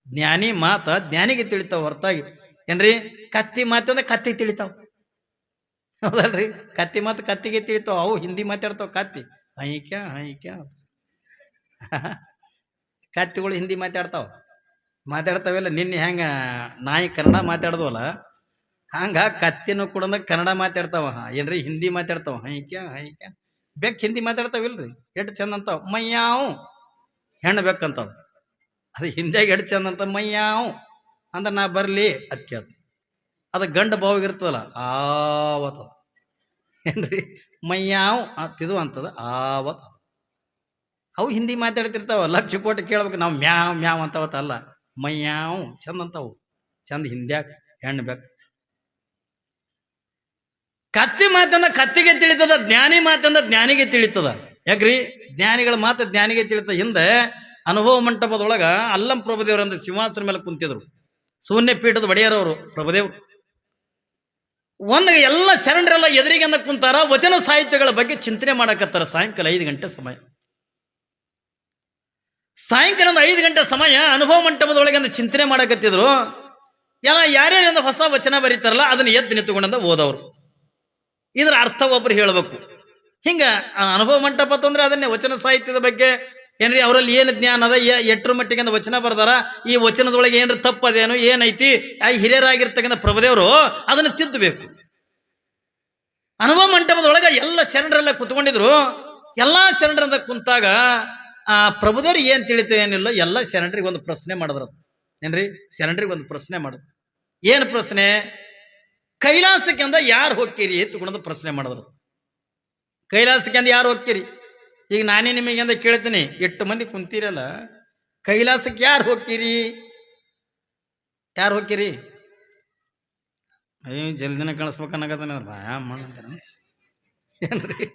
ಜ್ಞಾನಿ ಮಾತ ಜ್ಞಾನಿಗೆ ತಿಳಿತಾವ ಹೊರತಾಗಿ ಏನ್ರಿ ಕತ್ತಿ ಮಾತಂದ್ರೆ ಕತ್ತಿ ತಿಳಿತಾವ. ಹೌದಲ್ರಿ? ಕತ್ತಿ ಮಾತು ಕತ್ತಿಗೆ ತಿಳಿತಾವ. ಅವು ಹಿಂದಿ ಮಾತಾಡ್ತಾವ. ಕತ್ತಿ ಹೈಕ್ಯ ಕತ್ತಿಗಳು ಹಿಂದಿ ಮಾತಾಡ್ತಾವೆಲ್ಲ. ನಿನ್ನೆ ಹೆಂಗ ನಾಯಿ ಕನ್ನಡ ಮಾತಾಡ್ದವಲ್ಲ, ಹಂಗ ಕತ್ತಿನೂ ಕೂಡ ಕನ್ನಡ ಮಾತಾಡ್ತಾವ. ಏನ್ರಿ ಹಿಂದಿ ಮಾತಾಡ್ತಾವ. ಹೈಕ್ಯ ಬೆಕ್ ಹಿಂದಿ ಮಾತಾಡ್ತಾವಿಲ್ರಿ, ಎಟ್ ಚಂದ ಅಂತಾವ. ಮಯ್ಯಾವ್ ಹೆಣ್ಣು ಬೆಕ್ಕಂತಾವ. ಅದು ಹಿಂದಿಯಾಗ ಎಟ್ ಚಂದ ಅಂತ ಮಯ್ಯಾವ್ ಅಂದ್ರೆ ನಾ ಬರ್ಲಿ ಅದಕ್ಕೆ ಅದು ಗಂಡ ಬಾವಿಗಿರ್ತದಲ್ಲ ಆವತ್ತ ಏನ್ರಿ ಮಯ್ಯಾವ್ ಇದು ಅಂತದ ಆವತ್ತ. ಅವು ಹಿಂದಿ ಮಾತಾಡ್ತಿರ್ತಾವ. ಲಕ್ಷ ಕೋಟಿ ಕೇಳ್ಬೇಕು ನಾವು ಮ್ಯಾವ್ ಮ್ಯಾವ್ ಅಂತವತ್ತಲ್ಲ, ಮಯ್ಯಾವ್ ಚಂದ ಅಂತಾವು. ಚಂದ ಹಿಂದ್ಯಾಗ ಹೆಣ್ಣು ಬೇಕು. ಕತ್ತಿ ಮಾತಂದ ಕತ್ತಿಗೆ ತಿಳಿತದ, ಜ್ಞಾನಿ ಮಾತಂದ ಜ್ಞಾನಿಗೆ ತಿಳಿತದ. ಯಾಕ್ರಿ? ಜ್ಞಾನಿಗಳ ಮಾತು ಜ್ಞಾನಿಗೆ ತಿಳಿತದ. ಹಿಂದೆ ಅನುಭವ ಮಂಟಪದೊಳಗ ಅಲ್ಲಂ ಪ್ರಭುದೇವರಂದ್ರೆ ಸಿಂಹಾಸನ ಮೇಲೆ ಕುಂತಿದ್ರು. ಶೂನ್ಯ ಪೀಠದ ಒಡೆಯರವರು ಪ್ರಭುದೇವರು. ಒಂದು ಎಲ್ಲ ಶರಣರೆಲ್ಲ ಎದುರಿಗೆ ಅಂದ ಕುಂತಾರ. ವಚನ ಸಾಹಿತ್ಯಗಳ ಬಗ್ಗೆ ಚಿಂತನೆ ಮಾಡಕತ್ತಾರ. ಸಾಯಂಕಾಲ 5 ಗಂಟೆ ಸಮಯ. ಸಾಯಂಕಾಲದ 5 ಗಂಟೆ ಸಮಯ ಅನುಭವ ಮಂಟಪದೊಳಗೆ ಅಂದ ಚಿಂತನೆ ಮಾಡಕತ್ತಿದ್ರು. ಎಲ್ಲ ಯಾರ್ಯಾರಿಂದ ಹೊಸ ವಚನ ಬರೀತಾರಲ್ಲ ಅದನ್ನ ಎದ್ದು ನಿಂತುಕೊಂಡ ಓದವ್ರು. ಇದ್ರ ಅರ್ಥ ಒಬ್ರು ಹೇಳ್ಬೇಕು. ಹಿಂಗ ಅನುಭವ ಮಂಟಪ ಅಂತಂದ್ರೆ ಅದನ್ನೇ ವಚನ ಸಾಹಿತ್ಯದ ಬಗ್ಗೆ ಏನ್ರಿ ಅವರಲ್ಲಿ ಏನು ಜ್ಞಾನ ಅದ, ಎಟ್ರ ಮಟ್ಟಿಗೆ ಅಂತ ವಚನ ಬರ್ದಾರ, ಈ ವಚನದೊಳಗೆ ಏನ್ರಿ ತಪ್ಪದೇನು ಏನೈತಿ, ಹಿರಿಯರಾಗಿರ್ತಕ್ಕಂಥ ಪ್ರಭುದೇವರು ಅದನ್ನು ತಿದ್ದಬೇಕು. ಅನುಭವ ಮಂಟಪದೊಳಗೆ ಎಲ್ಲ ಶರಣರೆಲ್ಲ ಕುತ್ಕೊಂಡಿದ್ರು. ಎಲ್ಲಾ ಶರಣರಿಂದ ಕುಂತಾಗ ಪ್ರಭುದೇವ್ರು ಏನ್ ತಿಳಿತು ಏನಿಲ್ಲ ಎಲ್ಲ ಶರಣರಿಗೆ ಒಂದು ಪ್ರಶ್ನೆ ಮಾಡಿದ್ರು. ಏನ್ರಿ ಶರಣರಿಗೆ ಒಂದು ಪ್ರಶ್ನೆ ಮಾಡಿದ್ರು. ಏನು ಪ್ರಶ್ನೆ? ಕೈಲಾಸಕ್ಕೆ ಅಂದ ಯಾರು ಹೋಗ್ತೀರಿ ಎತ್ತುಕೊಂಡ ಪ್ರಶ್ನೆ ಮಾಡಿದ್ರು. ಕೈಲಾಸಕ್ಕೆ ಅಂದ ಯಾರು ಹೋಗ್ತೀರಿ? ಈಗ ನಾನೇ ನಿಮಗೆ ಅಂದ ಕೇಳ್ತೀನಿ, 8 ಮಂದಿ ಕುಂತೀರಲ್ಲ, ಕೈಲಾಸಕ್ಕೆ ಯಾರು ಹೋಗ್ತೀರಿ? ಯಾರು ಹೋಗ್ತೀರಿ? ಅಯ್ಯೋ ಜಲ್ದಿನ ಕಳಿಸ್ಬೇಕನ್ನಾಗತ್ತಾನ ಏನ್ರಿ?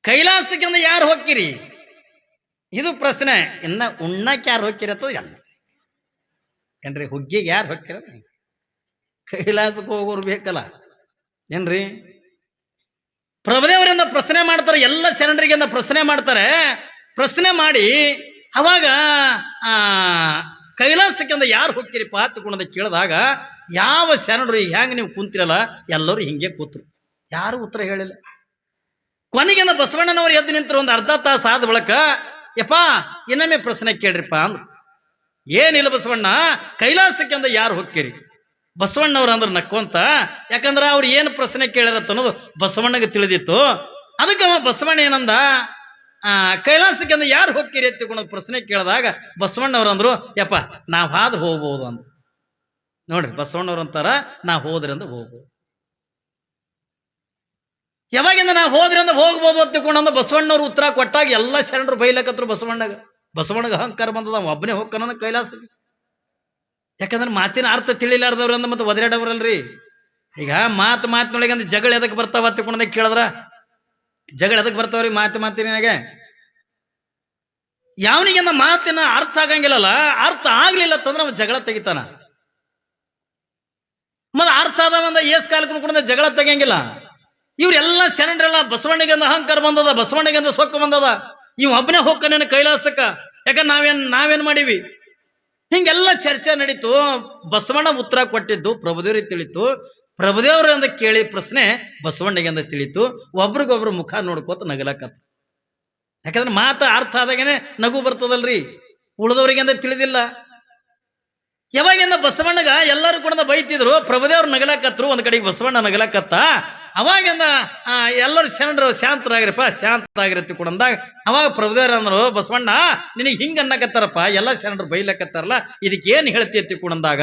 ಕೈಲಾಸಕ್ಕೆ ಅಂದ ಯಾರು ಹೋಗ್ತೀರಿ? ಇದು ಪ್ರಶ್ನೆ. ಇನ್ನ ಉಣ್ಣಕ್ಕೆ ಯಾರು ಹೋಗ್ತೀರಿ ಅಥವಾ ಎಲ್ಲ ಏನ್ರಿ? ಹುಗ್ಗಿಗೆ ಯಾರು ಹೋಗ್ತೀರ? ಕೈಲಾಸಕ್ಕೆ ಹೋಗೋರು ಬೇಕಲ್ಲ ಏನ್ರಿ? ಪ್ರಭುದೇವರಿಂದ ಪ್ರಶ್ನೆ ಮಾಡ್ತಾರೆ. ಎಲ್ಲ ಶರಣರಿಗೆ ಪ್ರಶ್ನೆ ಮಾಡ್ತಾರೆ. ಪ್ರಶ್ನೆ ಮಾಡಿ ಅವಾಗ ಕೈಲಾಸಕ್ಕೆ ಅಂದ ಯಾರು ಹೋಗ್ತೀರಿ ಪಾತ್ಕೊಂಡ ಕೇಳಿದಾಗ ಯಾವ ಶರಣರು ಹೆಂಗೆ ನೀವು ಕುಂತಿರಲ್ಲ ಎಲ್ಲರೂ ಹಿಂಗೆ ಕೂತ್ರು. ಯಾರು ಉತ್ತರ ಹೇಳಿಲ್ಲ. ಕೊನೆಗೆ ಬಸವಣ್ಣನವರು ಎದ್ದು ನಿಂತರು. ಒಂದು ಅರ್ಧ ತಾಸು ಆದ ಬಳಿಕ ಯಪ್ಪ ಇನ್ನೊಮ್ಮೆ ಪ್ರಶ್ನೆ ಕೇಳ್ರಿಪ್ಪ ಅಂದ್ರು. ಏನಿಲ್ಲ ಬಸವಣ್ಣ, ಕೈಲಾಸಕ್ಕೆ ಅಂದ ಯಾರು ಹೋಗ್ತೀರಿ? ಬಸವಣ್ಣವ್ರು ಅಂದ್ರೆ ನಕ್ಕೊಂತ. ಯಾಕಂದ್ರೆ ಅವ್ರು ಏನು ಪ್ರಶ್ನೆ ಕೇಳ್ಯಾರತ್ತ ಅನ್ನೋದು ಬಸವಣ್ಣಗೆ ತಿಳಿದಿತ್ತು. ಅದಕ್ಕೆ ಬಸವಣ್ಣ ಏನಂದ, ಕೈಲಾಸಕ್ಕೆ ಅಂದ ಯಾರು ಹೋಗ್ತೀರಿ ಎತ್ತಿಕೊಂಡು ಪ್ರಶ್ನೆ ಕೇಳಿದಾಗ ಬಸವಣ್ಣವ್ರು ಅಂದ್ರು, ಯಪ್ಪ ನಾವು ಹಾದು ಹೋಗ್ಬೋದು ಅಂದ್ರು. ನೋಡ್ರಿ ಬಸವಣ್ಣವ್ರು ಅಂತಾರ, ನಾವು ಹೋದ್ರಿಂದ ಹೋಗ್ಬೋದು. ಯಾವಾಗಿಂದ ನಾವು ಹೋದ್ರಿಂದ ಹೋಗ್ಬೋದು ಅಂತಕೊಂಡ ಬಸವಣ್ಣವ್ರು ಉತ್ತರ ಕೊಟ್ಟಾಗ ಎಲ್ಲ ಶರಣರು ಬೈಲಕತ್ರು ಬಸವಣ್ಣಗೆ ಅಹಂಕಾರ ಬಂದದ. ಒಬ್ಬನೇ ಹೋಗ್ಕನ ಕೈಲಾಸಕ್ಕೆ. ಯಾಕಂದ್ರೆ ಮಾತಿನ ಅರ್ಥ ತಿಳಿಲಾರ್ದವ್ರು ಅಂದ ಮತ್ತೆ ಒದರಾಡವ್ರಲ್ರಿ. ಈಗ ಮಾತಿನೊಳಗೆ ಅಂದ್ರೆ ಜಗಳ ಎದಕ್ಕೆ ಬರ್ತಾವ ಅಂತಕೊಂಡ ಕೇಳಿದ್ರ ಜಗಳ ಎದಕ್ಕೆ ಬರ್ತಾವ್ರಿ? ಮಾತಿನಾಗೆ ಯಾವನಿಗೆ ಮಾತಿನ ಅರ್ಥ ಆಗಂಗಿಲ್ಲಲ್ಲ, ಅರ್ಥ ಆಗ್ಲಿಲ್ಲ ಅಂತಂದ್ರೆ ಅವ ಜಗಳ ತೆಗಿತಾನ. ಮತ್ತೆ ಅರ್ಥ ಆದವಂದ ಏಸ್ ಕಾಲಕ್ಕೆ ಕೂಡ ಜಗಳ ತೆಗಿಯಂಗಿಲ್ಲ. ಇವ್ರೆಲ್ಲ ಶರಣರೆಲ್ಲ ಬಸವಣ್ಣಿಗೆ ಅಹಂಕಾರ ಬಂದದ, ಬಸವಣ್ಣಿಗೆ ಸೊಕ್ಕ ಬಂದದ. ಇವ್ ಒಬ್ಬನೇ ಹೋಗ್ಕನೇನು ಕೈಲಾಸಕ್ಕ? ಯಾಕಂದ್ರೆ ನಾವೇನ್ ಮಾಡೀವಿ? ಹಿಂಗೆಲ್ಲ ಚರ್ಚೆ ನಡೀತು. ಬಸವಣ್ಣ ಉತ್ತರ ಕೊಟ್ಟಿದ್ದು ಪ್ರಭುದೇವ್ರಿಗೆ ತಿಳಿತು. ಪ್ರಭುದೇವ್ರ ಅಂದ ಕೇಳಿ ಪ್ರಶ್ನೆ ಬಸವಣ್ಣಗೆ ಅಂದ ತಿಳಿತು. ಒಬ್ರಿಗೊಬ್ರು ಮುಖ ನೋಡ್ಕೋತ ನಗಲಕತ್ತ. ಯಾಕಂದ್ರೆ ಮಾತು ಅರ್ಥ ಆದಾಗೇನೆ ನಗು ಬರ್ತದಲ್ರಿ. ಉಳಿದವ್ರಿಗೆ ಅಂದ ತಿಳಿದಿಲ್ಲ. ಯಾವಾಗಿಂದ ಬಸವಣ್ಣಗ ಎಲ್ಲರೂ ಕೂಡ ಬೈತಿದ್ರು, ಪ್ರಭುದೇವ್ರು ನಗಲಕತ್ರು. ಒಂದ್ ಕಡೆಗೆ ಬಸವಣ್ಣ ನಗಲಕತ್ತ. ಅವಾಗಿಂದ ಎಲ್ಲರೂ ಶರಣರು ಶಾಂತರಾಗಿರಪ್ಪ, ಶಾಂತರಾಗಿರತ್ತಿ ಕೊಡಂದಾಗ ಅವಾಗ ಪ್ರಭುದೇವ್ರ ಅಂದ್ರು, ಬಸವಣ್ಣ ನಿನಗೆ ಹಿಂಗ ಅನ್ನಕತ್ತಾರಪ್ಪ, ಎಲ್ಲ ಶರಣರು ಬೈಲಕತ್ತಾರಲ್ಲ, ಇದಕ್ಕೆ ಏನ್ ಹೇಳ್ತಿ ಎತ್ತಿಕೊಂಡಂದಾಗ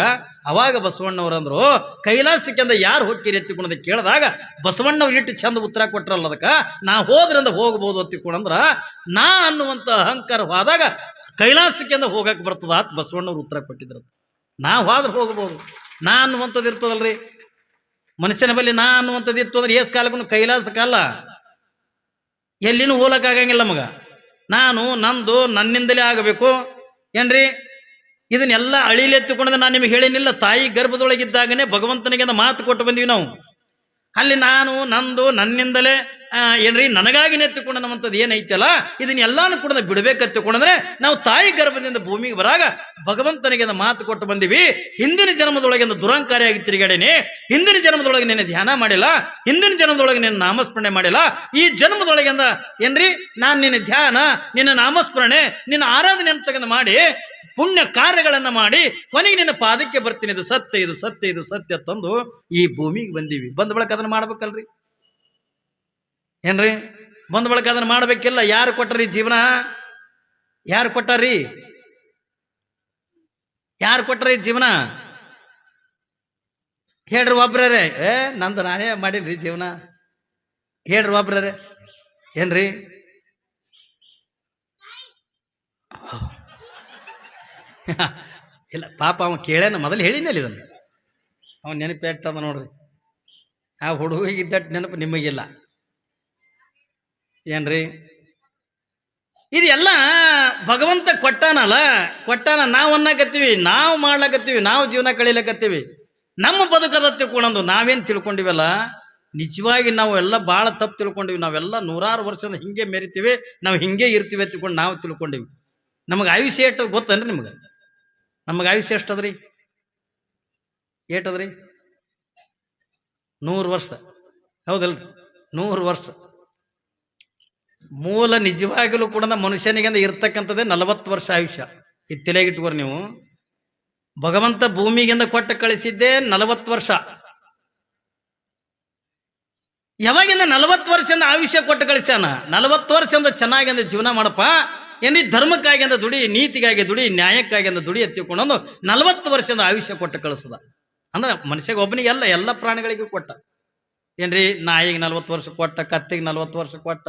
ಅವಾಗ ಬಸವಣ್ಣವ್ರು ಅಂದ್ರು, ಕೈಲಾಸಕ್ಕೆ ಅಂದ ಯಾರು ಹೋಗ್ತೀರಿ ಎತ್ತಿಕೊಂಡ ಕೇಳಿದಾಗ ಬಸವಣ್ಣವ್ರು ಇಟ್ಟು ಚಂದ ಉತ್ತರ ಕೊಟ್ರಲ್ಲ, ಅದಕ್ಕ ನಾ ಹೋದ್ರಿಂದ ಹೋಗ್ಬೋದು ಎತ್ತಿಕೊಂಡಂದ್ರ ನಾ ಅನ್ನುವಂತ ಅಹಂಕಾರ ಹೋದಾಗ ಕೈಲಾಸಕ್ಕೆ ಅಂದ ಹೋಗಕ್ ಬರ್ತದ ಅಂತ ಬಸವಣ್ಣವ್ರು ಉತ್ತರ ಕೊಟ್ಟಿದ್ರು. ನಾವು ಹೋದ್ರೆ ಹೋಗ್ಬೋದು. ನಾ ಅನ್ನುವಂಥದ್ದು ಇರ್ತದಲ್ರಿ ಮನುಷ್ಯನ ಬಳಿ. ನಾ ಅನ್ನುವಂಥದ್ದು ಇತ್ತು ಅಂದ್ರೆ ಏಸ್ ಕಾಲಕ್ಕೂ ಕೈಲಾಸಕ್ಕಲ್ಲ, ಎಲ್ಲಿನೂ ಹೋಲಕ್ಕಾಗಂಗಿಲ್ಲ ಮಗ. ನಾನು ನಂದು ನನ್ನಿಂದಲೇ ಆಗಬೇಕು ಏನ್ರಿ? ಇದನ್ನೆಲ್ಲ ಅಳಿಲೆತ್ತುಕೊಂಡ್ರೆ ನಾನು ನಿಮಗೆ ಹೇಳಿನಿಲ್ಲ, ತಾಯಿ ಗರ್ಭದೊಳಗಿದ್ದಾಗನೇ ಭಗವಂತನಿಗೆ ಮಾತು ಕೊಟ್ಟು ಬಂದೀವಿ ನಾವು. ಅಲ್ಲಿ ನಾನು ನಂದು ನನ್ನಿಂದಲೇ ಏನ್ರಿ ನನಗಾಗಿ ಎತ್ತಿಕೊಂಡ ನಮ್ಮಂಥದ್ದು ಏನೈತಲ್ಲ ಇದನ್ನ ಎಲ್ಲಾನು ಕೂಡ ಬಿಡಬೇಕತ್ತಿಕೊಂಡ್ರೆ ನಾವು ತಾಯಿ ಗರ್ಭದಿಂದ ಭೂಮಿಗೆ ಬರಾಗ ಭಗವಂತನಿಗೆ ಮಾತು ಕೊಟ್ಟು ಬಂದಿವಿ. ಹಿಂದಿನ ಜನ್ಮದೊಳಗೆ ದುರಂಕಾರಿಯಾಗಿ ತಿರುಗಾಡೇನೆ, ಹಿಂದಿನ ಜನ್ಮದೊಳಗೆ ನಿನ್ನ ಧ್ಯಾನ ಮಾಡಿಲ್ಲ, ಹಿಂದಿನ ಜನ್ಮದೊಳಗೆ ನಿನ್ನ ನಾಮಸ್ಮರಣೆ ಮಾಡಿಲ್ಲ, ಈ ಜನ್ಮದೊಳಗಿಂದ ಏನ್ರಿ ನಾನು ನಿನ್ನ ಧ್ಯಾನ, ನಿನ್ನ ನಾಮಸ್ಮರಣೆ, ನಿನ್ನ ಆರಾಧನೆ ಅಂತ ಮಾಡಿ ಪುಣ್ಯ ಕಾರ್ಯಗಳನ್ನ ಮಾಡಿ ಕೊನೆಗೆ ನಿನ್ನ ಪಾದಕ್ಕೆ ಬರ್ತೀನಿ. ಇದು ಸತ್ಯ, ಇದು ಸತ್ಯ, ಇದು ಸತ್ಯ ತಂದು ಈ ಭೂಮಿಗೆ ಬಂದೀವಿ. ಬಂದ ಬಳಕ ಅದನ್ನ ಮಾಡ್ಬೇಕಲ್ರಿ ಏನ್ರಿ? ಬಂದ ಬಳಕ ಅದನ್ನ ಮಾಡ್ಬೇಕಿಲ್ಲ. ಯಾರು ಕೊಟ್ಟಾರಿ ಜೀವನ? ಯಾರು ಕೊಟ್ಟಾರಿ? ಯಾರು ಕೊಟ್ಟಾರಿ ಜೀವನ? ಹೇಳ್ರಿ ಒಬ್ರೇ. ನಂದು ನಾನೇ ಮಾಡೀನ್ರಿ ಜೀವನ. ಹೇಳ್ರಿ ಒಬ್ರೇ ಏನ್ರಿ? ಇಲ್ಲ ಪಾಪ ಅವ ಕೇಳ್ಯಾನ, ಮೊದಲು ಹೇಳಿನಲ್ಲಿ ಇದನ್ನು. ಅವನು ನೆನಪೇಟ್ಟದ ನೋಡ್ರಿ. ಆ ಹುಡುಗಿದ್ದಟ್ಟು ನೆನಪು ನಿಮಗಿಲ್ಲ ಏನ್ರಿ? ಇದೆಲ್ಲ ಭಗವಂತ ಕೊಟ್ಟಾನಲ್ಲ, ಕೊಟ್ಟಾನ. ನಾವು ಅನ್ನಕತ್ತೀವಿ, ನಾವು ಮಾಡ್ಲಕತ್ತೀವಿ, ನಾವು ಜೀವನ ಕಳೀಲಕತ್ತೀವಿ. ನಮ್ಮ ಬದುಕದ ತಿಳ್ಕೊಂಡಂದು ನಾವೇನು ತಿಳ್ಕೊಂಡಿವಲ್ಲ, ನಿಜವಾಗಿ ನಾವು ಎಲ್ಲ ಭಾಳ ತಪ್ಪು ತಿಳ್ಕೊಂಡಿವಿ. ನಾವೆಲ್ಲ ನೂರಾರು ವರ್ಷದ ಹಿಂಗೆ ಮೆರಿತೀವಿ, ನಾವು ಹಿಂಗೆ ಇರ್ತೀವಿ ತಿಳ್ಕೊಂಡು ನಾವು ತಿಳ್ಕೊಂಡಿವಿ. ನಮಗೆ ಆಯುಷ್ಯ ಎಷ್ಟು ಗೊತ್ತನ್ರಿ ನಿಮ್ಗೆ? ನಮಗೆ ಆಯುಷ್ಯ ಎಷ್ಟದ್ರಿ? ಏಟದ್ರಿ? 100 ವರ್ಷ. ಹೌದಲ್ರಿ? 100 ವರ್ಷ. ಮೂಲ ನಿಜವಾಗಲೂ ಕೂಡ ಮನುಷ್ಯನಿಗೆ ಇರ್ತಕ್ಕಂಥದ್ದೇ 40 ವರ್ಷ ಆಯುಷ್ಯ. ಇದು ತಲೆಗಿಟ್ಕೋರಿ ನೀವು. ಭಗವಂತ ಭೂಮಿಗಿಂದ ಕೊಟ್ಟು ಕಳಿಸಿದ್ದೇ 40 ವರ್ಷ. ಯಾವಾಗಿಂದ 40 ವರ್ಷದಿಂದ ಆಯುಷ್ಯ ಕೊಟ್ಟು ಕಳಿಸ್ಯಾನ. 40 ವರ್ಷದಿಂದ ಚೆನ್ನಾಗಿಂದ ಜೀವನ ಮಾಡಪ್ಪ, ಏನ್ರಿ ಧರ್ಮಕ್ಕಾಗಿ ಅಂದ ದುಡಿ, ನೀತಿಗಾಗಿ ದುಡಿ, ನ್ಯಾಯಕ್ಕಾಗಿ ಅಂದ ದುಡಿ ಎತ್ತಿಕೊಂಡು 40 ವರ್ಷದ ಆಯುಷ್ಯ ಕೊಟ್ಟು ಕಳಿಸದ. ಅಂದ್ರೆ ಮನುಷ್ಯಗೆ ಒಬ್ಬನಿಗೆಲ್ಲ, ಎಲ್ಲ ಪ್ರಾಣಿಗಳಿಗೂ ಕೊಟ್ಟ. ಏನ್ರಿ ನಾಯಿಗೆ 40 ವರ್ಷ ಕೊಟ್ಟ, ಕತ್ತಿಗೆ 40 ವರ್ಷ ಕೊಟ್ಟ,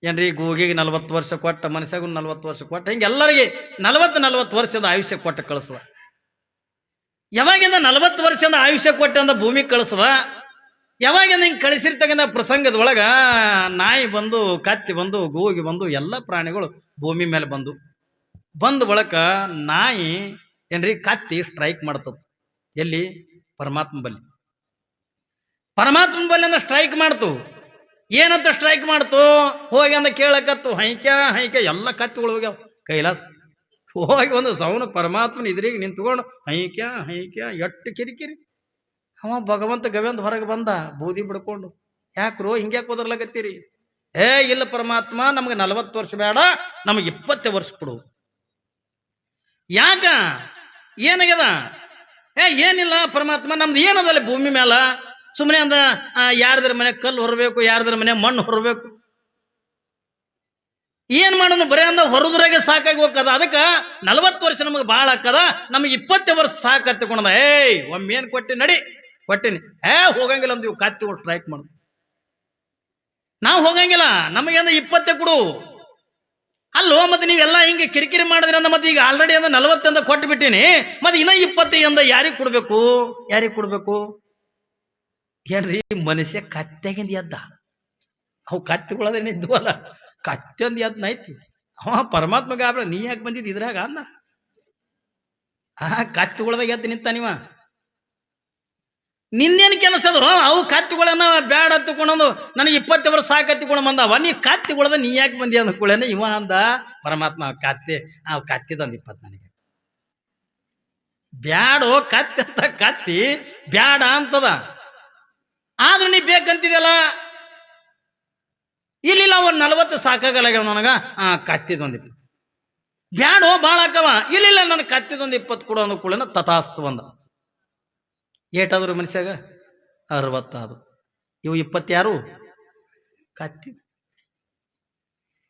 ಏನ್ರಿ ಗೂಗಿಗೆ 40 ವರ್ಷ ಕೊಟ್ಟ, ಮನುಷ್ಯಗೂ 40 ವರ್ಷ ಕೊಟ್ಟ. ಹಿಂಗೆ ಎಲ್ಲರಿಗೆ 40 ವರ್ಷದ ಆಯುಷ್ಯ ಕೊಟ್ಟು ಕಳಿಸದ. ಯಾವಾಗಿಂದ 40 ವರ್ಷದ ಆಯುಷ್ಯ ಕೊಟ್ಟ ಅಂದ ಭೂಮಿಗೆ ಕಳಿಸದ. ಯಾವಾಗ ಹಿಂಗೆ ಕಳಿಸಿರ್ತಕ್ಕಂಥ ಪ್ರಸಂಗದೊಳಗ ನಾಯಿ ಬಂದು, ಕತ್ತಿ ಬಂದು, ಗೂಗಿ ಬಂದು, ಎಲ್ಲ ಪ್ರಾಣಿಗಳು ಭೂಮಿ ಮೇಲೆ ಬಂದ ಬಳಕ ನಾಯಿ ಏನ್ರಿ ಕತ್ತಿ ಸ್ಟ್ರೈಕ್ ಮಾಡ್ತದ. ಎಲ್ಲಿ? ಪರಮಾತ್ಮ ಬಲ್ಲಿ. ಪರಮಾತ್ಮ ಬಲ್ಲಿ ಅಂದ ಸ್ಟ್ರೈಕ್ ಮಾಡ್ತು. ಏನಂತ ಸ್ಟ್ರೈಕ್ ಮಾಡ್ತು? ಹೋಗಿ ಅಂದ ಕೇಳಕತ್ತು, ಹೈಕ್ಯ ಎಲ್ಲ ಕತ್ತಿಗಳು ಹೋಗ್ಯಾವ ಕೈಲಾಸ. ಹೋಗಿ ಒಂದು ಸೌನ ಪರಮಾತ್ಮನ ಇದ್ರಿಗೆ ನಿಂತ್ಕೊಂಡು ಹೈಕ್ಯ ಎಟ್ಟು ಕಿರಿಕಿರಿ. ಅವ ಭಗವಂತ ಗವ್ಯಂದ ಹೊರಗೆ ಬಂದ, ಬೂದಿ ಬಿಡ್ಕೊಂಡು. ಯಾಕ್ರೋ ಹಿಂಗ್ಯಾಕೆ ಓದರ್ಲಾಗತ್ತೀರಿ? ಇಲ್ಲ ಪರಮಾತ್ಮ, ನಮ್ಗೆ 40 ವರ್ಷ ಬೇಡ, ನಮಗೆ 20 ವರ್ಷ ಕೊಡು. ಯಾಕ? ಏನಾಗ್ಯದ? ಏನಿಲ್ಲ ಪರಮಾತ್ಮ, ನಮ್ದು ಏನದಲ್ಲ ಭೂಮಿ ಮೇಲ. ಸುಮ್ಮನೆ ಅಂದ ಯಾರ್ದ್ರ ಮನೆ ಕಲ್ಲು ಹೊರಬೇಕು, ಯಾರ್ದ್ರ ಮನೆ ಮಣ್ಣು ಹೊರಬೇಕು. ಏನ್ ಮಾಡೋದು? ಬರೀ ಅಂದ ಹೊರದ್ರಾಗೆ ಸಾಕಾಗಿ ಹೋಗ್ತದ. ಅದಕ್ಕೆ 40 ವರ್ಷ ನಮಗೆ ಭಾಳ ಹಾಕದ, ನಮಗೆ 20 ವರ್ಷ ಸಾಕತ್ತಿಕೊಂಡ. ಒಮ್ಮೇನ್ ಕೊಟ್ಟಿನಿ ಹೋಗಂಗಿಲ್ಲ ಅಂದ್ ಇವು ಕತ್ತಿಗಳು ಸ್ಟ್ರೈಕ್ ಮಾಡು. ನಾವು ಹೋಗಂಗಿಲ್ಲ, ನಮಗೇಂದ 20 ಕೊಡು. ಅಲ್ಲೋ ಮತ್ತೆ ನೀವೆಲ್ಲ ಹಿಂಗೆ ಕಿರಿಕಿರಿ ಮಾಡಿದ್ರಿ ಅಂದ ಮತ್ತೆ ಈಗ ಆಲ್ರೆಡಿ ಅಂದ 40 ಅಂತ ಕೊಟ್ಟು ಬಿಟ್ಟಿನಿ, ಮತ್ತೆ ಇನ್ನ 20 ಅಂದ ಯಾರಿಗೆ ಕೊಡ್ಬೇಕು? ಏನ್ರಿ ಮನುಷ್ಯ ಕತ್ತೆಗಿಂದ ಎದ್ದ. ಅವು ಕತ್ತಿಗಳದೇನೆ ಇದ್ವಲ್ಲ, ಕತ್ತಂದು ಎದ್ನಾಯ್ತು. ಅವ ಪರಮಾತ್ಮ ಗಾಬ್ರ, ನೀ ಯಾಕೆ ಬಂದಿದ್ದು ಇದ್ರಾಗ ಅಂದ. ಕತ್ತಿಗಳದಾಗ ಎದ್ದು ನಿಂತ ನೀವ. ನಿನ್ನೇನು ಕೆಲಸ ಅದ್ರು? ಅವು ಕತ್ತಿಗಳನ್ನ ಬ್ಯಾಡ ಹತ್ತುಕೊಂಡು ನನಗೆ 20 ವರ್ಷ ಸಾಕತ್ತಿಕೊಂಡು ಬಂದವ. ನೀ ಕತ್ತಿಗಳದ ನೀ ಯಾಕೆ ಬಂದಿ ಅಂದ್ಕೊಳ್ಳೇನೆ ಇವ ಅಂದ. ಪರಮಾತ್ಮ ಕತ್ತಿದಂದು 20 ನನಗೆ ಬ್ಯಾಡೋ, ಕತ್ತಿ ಅಂತ ಕತ್ತಿ ಬ್ಯಾಡ ಅಂತದ. ಆದ್ರೂ ನೀ ಬೇಕಂತಿದೆಯಲ್ಲ. ಇಲ್ಲಿಲ್ಲ, ಅವ್ರು 40 ಸಾಕಾಗಲ್ಲ ನನಗ. ಕತ್ತಿದೊಂದು 20 ಬ್ಯಾಡೋ, ಭಾಳ ಹಾಕವ. ಇಲ್ಲಿಲ್ಲ, ನನಗೆ ಕತ್ತಿದೊಂದು 20 ಕೊಡು ಅಂದ ಕೂಡನ ತಥಾಸ್ತು ಅಂದ. ಏಟಾದ್ರು ಮನುಷ್ಯಾಗ? 60 ಆದ್ರು. ಇವು 20 ಯಾರು? ಕತ್ತಿ.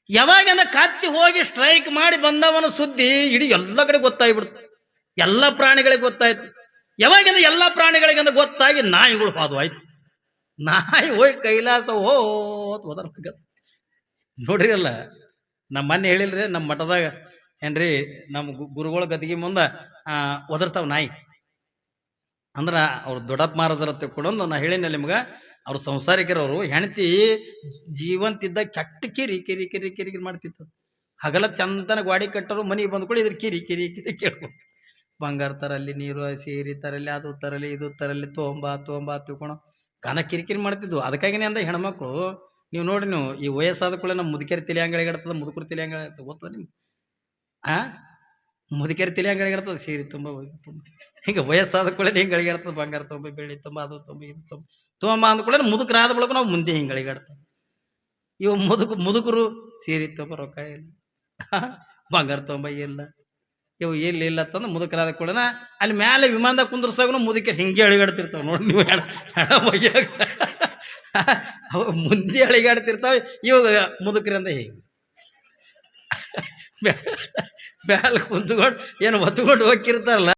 ಯಾವಾಗ ಕತ್ತಿ ಹೋಗಿ ಸ್ಟ್ರೈಕ್ ಮಾಡಿ ಬಂದವನ ಸುದ್ದಿ ಇಡೀ ಎಲ್ಲ ಕಡೆ ಗೊತ್ತಾಗ್ಬಿಡ್ತು, ಎಲ್ಲ ಪ್ರಾಣಿಗಳಿಗೆ ಗೊತ್ತಾಯ್ತು. ಯಾವಾಗ ಎಲ್ಲ ಪ್ರಾಣಿಗಳಿಗೆ ಗೊತ್ತಾಗಿ ನಾಯಿಗಳು ಹಾದು ಆಯ್ತು. ನಾಯಿ ಹೋಗಿ ಕೈಲಾಸ ಓದರ್ಬೇಕ. ನೋಡ್ರಿ ಅಲ್ಲ, ನಮ್ಮ ಮೊನ್ನೆ ಹೇಳಿಲ್ರಿ, ನಮ್ಮ ಮಠದಾಗ ಏನ್ರಿ ನಮ್ಮ ಗುರುಗಳ ಗದಿಗೆ ಮುಂದೆ ಒದರ್ತಾವ ನಾಯಿ. ಅಂದ್ರ ಅವ್ರು ದೊಡ್ಡಪ್ಪ ಮಾರದ್ರ ತಿಳ್ಕೊಂಡು ನಾ ಹೇಳಿನಲ್ಲಿ ನಿಮ್ಗ. ಅವ್ರ ಸಂಸಾರಿಕರವರು ಹೆಂಡತಿ ಜೀವಂತಿದ್ದ ಕೆಟ್ಟ ಕಿರಿ ಮಾಡ್ತಿತ್ತು. ಹಗಲ ಚಂದನ ಗಾಡಿ ಕಟ್ಟರು, ಮನೆಗೆ ಬಂದ್ಕೊಳ್ಳಿ ಇದ್ರ ಕಿರಿ ಕೇಳ್ಕೊಂಡು ಬಂಗಾರ ತರಲ್ಲಿ, ನೀರು ಸೀರೆ ತರಲಿ, ಅದು ತರಲಿ, ಇದು ತರಲಿ, ತೊಂಬ ತಿಳ್ಕೊಂಡು ಗಾನ ಕಿರಿಕಿರಿ ಮಾಡ್ತಿದ್ವು. ಅದಕ್ಕಾಗಿನೇ ಅಂದ ಹೆಣ್ಮಕ್ಳು ನೀವು ನೋಡ್ರಿ, ನೀವು ಈ ವಯಸ್ಸಾದ ಕೂಡ ನಮ್ಮ ಮುದುಕೇರಿ ತಲೆ ಹಂಗಳಿಗಾಡ್ತದ, ಮುದುಕರು ತಲೆ ಹಂಗಳಿಗಾಡ್ತದ, ಗೊತ್ತದ ನಿಮ್ಗೆ? ಆ ಮುದುಕೇರಿ ತಲೆ ಹಂಗಳಿಗಾಡ್ತದ, ಸೀರೆ ತುಂಬ ತುಂಬ ಹಿಂಗೆ ವಯಸ್ಸಾದ ಕೂಡ ಹಿಂಗಳಿಗಾಡ್ತದ, ಬಂಗಾರ ತುಂಬ, ಬೆಳ್ಳಿ ತುಂಬ, ಅದು ತುಂಬ, ಇದು ತುಂಬ ತುಂಬ ಅಂದ ಕೂಡ ಮುದುಕರಾದ ಬಳಕ ನಾವು ಮುಂದೆ ಹಿಂಗಳಿಗಾಡ್ತದ. ಇವು ಮುದುಕರು ಸೀರೆ ತುಂಬ, ರೊಕ್ಕ ಇಲ್ಲ, ಬಂಗಾರ ತುಂಬ ಇಲ್ಲ, ಇವು ಇಲ್ಲ ಅಂತಂದು ಮುದುಕರಾದ ಕೂಡ ಅಲ್ಲಿ ಮ್ಯಾಲೆ ವಿಮಾನದಾಗ ಕುಂದ್ರಸಾಗ ಮುದುಕರು ಹಿಂಗೆ ಅಳಿಗಾಡ್ತಿರ್ತಾವ ನೋಡಿ. ನೀವು ಅವ ಮುಂದೆ ಅಳಿಗಾಡ್ತಿರ್ತಾವ, ಇವಾಗ ಮುದುಕರಿಂದ ಹಿಂಗೆ ಮ್ಯಾಲ ಕುಂತ್ಕೊಂಡು ಏನು ಹೊತ್ಕೊಂಡು ಹೋಗಿರ್ತಾರಲ್ಲ.